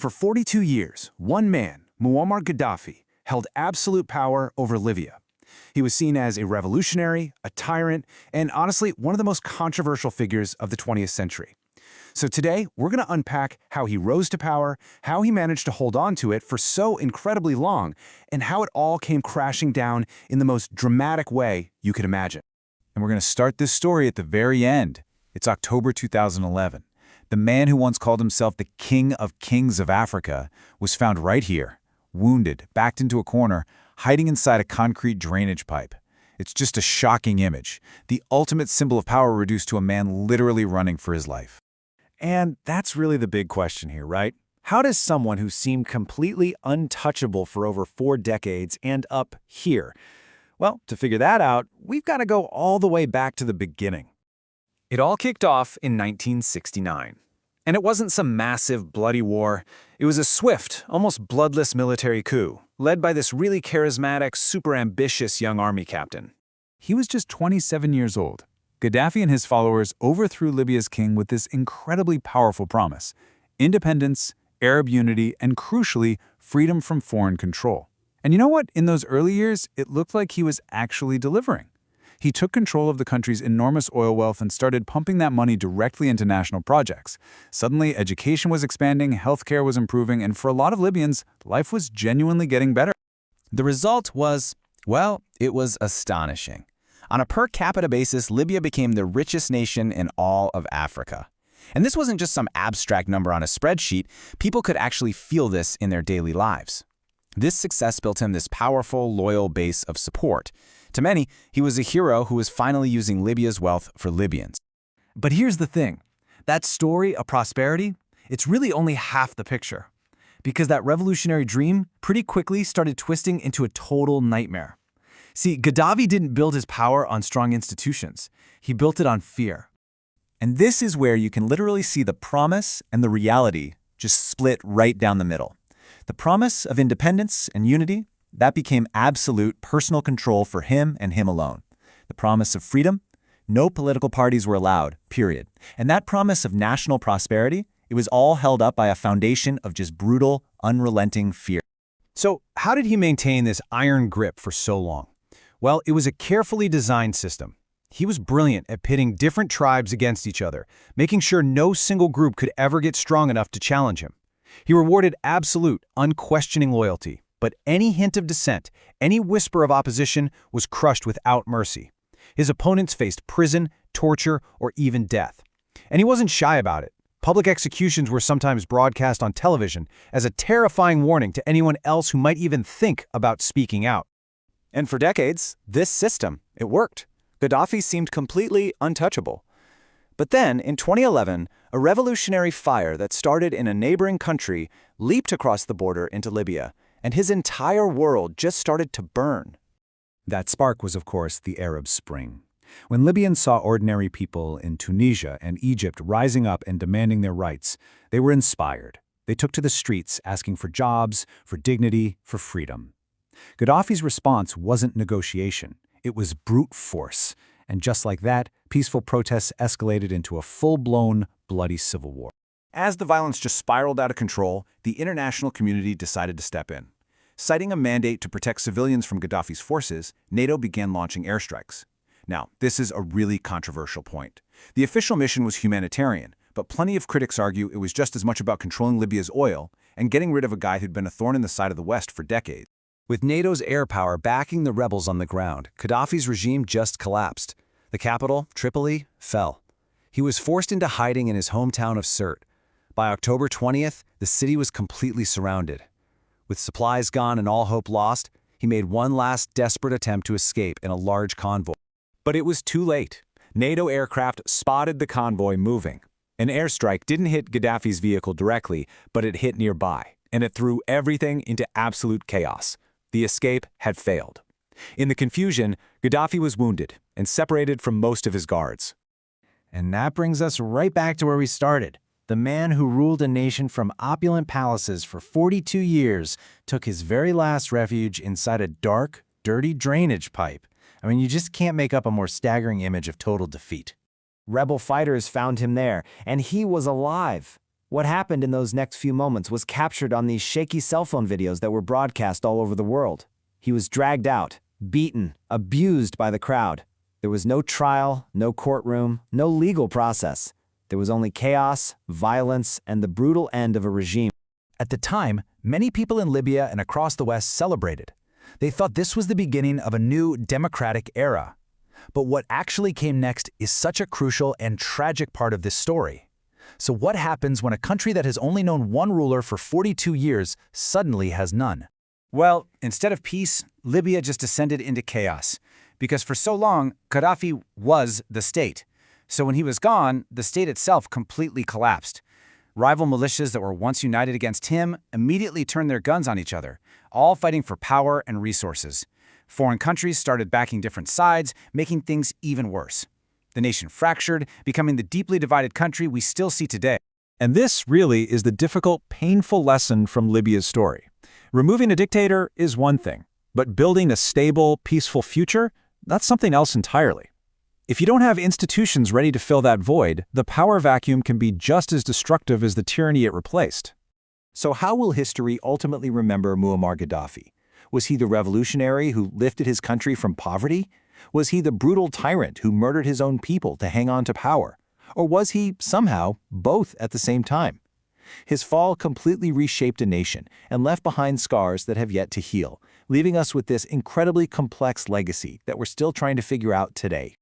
For 42 years, one man, Muammar Gaddafi, held absolute power over Libya. He was seen as a revolutionary, a tyrant, and honestly, one of the most controversial figures of the 20th century. So today, we're going to unpack how he rose to power, how he managed to hold on to it for so incredibly long, and how it all came crashing down in the most dramatic way you could imagine. And we're going to start this story at the very end. It's October 2011. The man who once called himself the King of Kings of Africa was found right here, wounded, backed into a corner, hiding inside a concrete drainage pipe. It's just a shocking image, the ultimate symbol of power reduced to a man literally running for his life. And that's really the big question here, right? How does someone who seemed completely untouchable for over 4 decades end up here? Well, to figure that out, we've got to go all the way back to the beginning. It all kicked off in 1969. And it wasn't some massive, bloody war. It was a swift, almost bloodless military coup, led by this really charismatic, super ambitious young army captain. He was just 27 years old. Gaddafi and his followers overthrew Libya's king with this incredibly powerful promise: independence, Arab unity, and crucially, freedom from foreign control. And you know what? In those early years, it looked like he was actually delivering. He took control of the country's enormous oil wealth and started pumping that money directly into national projects. Suddenly, education was expanding, healthcare was improving, and for a lot of Libyans, life was genuinely getting better. The result was, well, it was astonishing. On a per capita basis, Libya became the richest nation in all of Africa. And this wasn't just some abstract number on a spreadsheet. People could actually feel this in their daily lives. This success built him this powerful, loyal base of support. To many, he was a hero who was finally using Libya's wealth for Libyans. But here's the thing. That story of prosperity, it's really only half the picture. Because that revolutionary dream pretty quickly started twisting into a total nightmare. See, Gaddafi didn't build his power on strong institutions. He built it on fear. And this is where you can literally see the promise and the reality just split right down the middle. The promise of independence and unity, that became absolute personal control for him and him alone. The promise of freedom, no political parties were allowed, period. And that promise of national prosperity, it was all held up by a foundation of just brutal, unrelenting fear. So how did he maintain this iron grip for so long? Well, it was a carefully designed system. He was brilliant at pitting different tribes against each other, making sure no single group could ever get strong enough to challenge him. He rewarded absolute, unquestioning loyalty, but any hint of dissent, any whisper of opposition was crushed without mercy. His opponents faced prison, torture, or even death. And he wasn't shy about it. Public executions were sometimes broadcast on television as a terrifying warning to anyone else who might even think about speaking out. And for decades, this system, it worked. Gaddafi seemed completely untouchable. But then, in 2011, a revolutionary fire that started in a neighboring country leaped across the border into Libya, and his entire world just started to burn. That spark was, of course, the Arab Spring. When Libyans saw ordinary people in Tunisia and Egypt rising up and demanding their rights, they were inspired. They took to the streets asking for jobs, for dignity, for freedom. Gaddafi's response wasn't negotiation. It was brute force. And just like that, peaceful protests escalated into a full-blown, bloody civil war. As the violence just spiraled out of control, the international community decided to step in. Citing a mandate to protect civilians from Gaddafi's forces, NATO began launching airstrikes. Now, this is a really controversial point. The official mission was humanitarian, but plenty of critics argue it was just as much about controlling Libya's oil and getting rid of a guy who'd been a thorn in the side of the West for decades. With NATO's air power backing the rebels on the ground, Gaddafi's regime just collapsed. The capital, Tripoli, fell. He was forced into hiding in his hometown of Sirte. By October 20th, the city was completely surrounded. With supplies gone and all hope lost, he made one last desperate attempt to escape in a large convoy. But it was too late. NATO aircraft spotted the convoy moving. An airstrike didn't hit Gaddafi's vehicle directly, but it hit nearby, and it threw everything into absolute chaos. The escape had failed. In the confusion, Gaddafi was wounded and separated from most of his guards. And that brings us right back to where we started. The man who ruled a nation from opulent palaces for 42 years took his very last refuge inside a dark, dirty drainage pipe. I mean, you just can't make up a more staggering image of total defeat. Rebel fighters found him there, and he was alive. What happened in those next few moments was captured on these shaky cell phone videos that were broadcast all over the world. He was dragged out, beaten, abused by the crowd. There was no trial, no courtroom, no legal process. There was only chaos, violence, and the brutal end of a regime. At the time, many people in Libya and across the West celebrated. They thought this was the beginning of a new democratic era. But what actually came next is such a crucial and tragic part of this story. So what happens when a country that has only known one ruler for 42 years suddenly has none? Well, instead of peace, Libya just descended into chaos. Because for so long, Gaddafi was the state. So when he was gone, the state itself completely collapsed. Rival militias that were once united against him immediately turned their guns on each other, all fighting for power and resources. Foreign countries started backing different sides, making things even worse. The nation fractured, becoming the deeply divided country we still see today. And this really is the difficult, painful lesson from Libya's story. Removing a dictator is one thing, but building a stable, peaceful future, that's something else entirely. If you don't have institutions ready to fill that void, the power vacuum can be just as destructive as the tyranny it replaced. So how will history ultimately remember Muammar Gaddafi? Was he the revolutionary who lifted his country from poverty? Was he the brutal tyrant who murdered his own people to hang on to power? Or was he, somehow, both at the same time? His fall completely reshaped a nation and left behind scars that have yet to heal, leaving us with this incredibly complex legacy that we're still trying to figure out today.